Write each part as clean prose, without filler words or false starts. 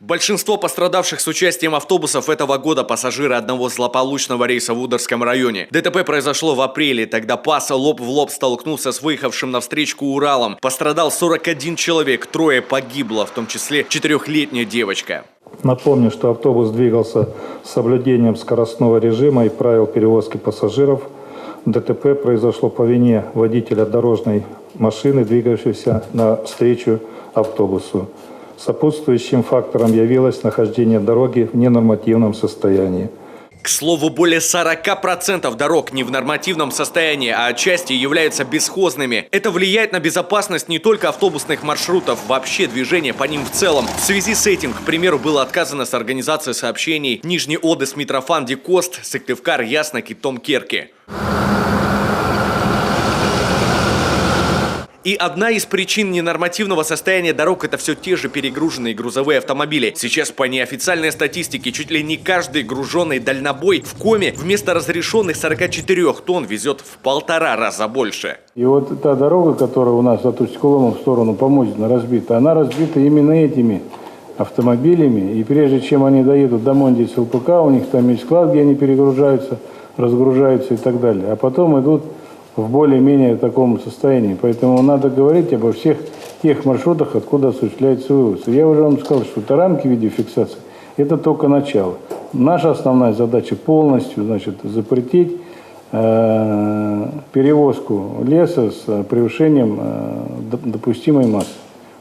Большинство пострадавших с участием автобусов этого года пассажиры одного злополучного рейса в Ударском районе. ДТП произошло в апреле, тогда ПАС лоб в лоб столкнулся с выехавшим навстречу Уралом. Пострадал 41 человек, 3 погибло, в том числе 4-летняя девочка. Напомню, что автобус двигался с соблюдением скоростного режима и правил перевозки пассажиров. ДТП произошло по вине водителя дорожной машины, двигавшейся навстречу автобусу. Сопутствующим фактором явилось нахождение дороги в ненормативном состоянии. К слову, более 40% дорог не в нормативном состоянии, а отчасти являются бесхозными. Это влияет на безопасность не только автобусных маршрутов, вообще движения по ним в целом. В связи с этим, к примеру, было отказано с организацией сообщений Нижний Одес, Митрофан, Дикост, Сыктывкар, Яснак и Томкерки. И одна из причин ненормативного состояния дорог – это все те же перегруженные грузовые автомобили. Сейчас по неофициальной статистике чуть ли не каждый груженный дальнобой в Коми вместо разрешенных 44 тонн везет в 1,5 раза больше. И вот та дорога, которая у нас от Усть-Кулома в сторону Помозина разбита, она разбита именно этими автомобилями. И прежде чем они доедут до Мондиц ЛПК, у них там есть склад, где они перегружаются, разгружаются и так далее. А потом идут в более-менее таком состоянии. Поэтому надо говорить обо всех тех маршрутах, откуда осуществляется вывоз. Я уже вам сказал, что рамки видеофиксации – это только начало. Наша основная задача полностью, запретить перевозку леса с превышением допустимой массы.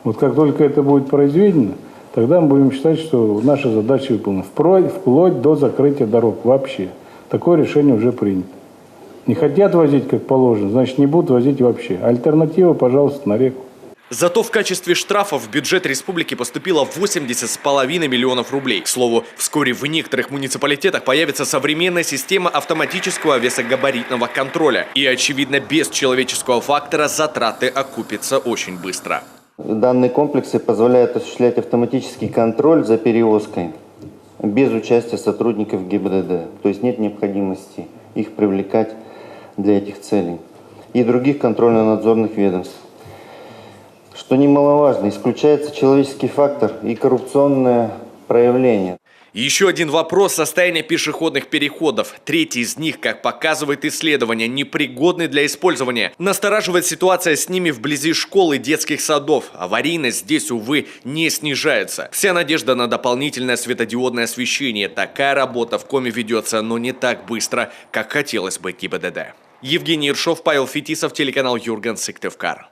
Вот как только это будет произведено, тогда мы будем считать, что наша задача выполнена. Вплоть до закрытия дорог вообще. Такое решение уже принято. Не хотят возить как положено, значит не будут возить вообще. Альтернатива, пожалуйста, на реку. Зато в качестве штрафов в бюджет республики поступило 80,5 миллионов рублей. К слову, вскоре в некоторых муниципалитетах появится современная система автоматического весогабаритного контроля. И, очевидно, без человеческого фактора затраты окупятся очень быстро. Данные комплексы позволяют осуществлять автоматический контроль за перевозкой без участия сотрудников ГИБДД. То есть нет необходимости их привлекать для этих целей. И других контрольно-надзорных ведомств. Что немаловажно, исключается человеческий фактор и коррупционное проявление. Еще один вопрос – состояние пешеходных переходов. Третий из них, как показывает исследование, непригодны для использования. Настораживает ситуация с ними вблизи школ и детских садов. Аварийность здесь, увы, не снижается. Вся надежда на дополнительное светодиодное освещение. Такая работа в Коми ведется, но не так быстро, как хотелось бы ГИБДД. Евгений Ершов, Павел Фетисов, телеканал Юрган, Сыктывкар.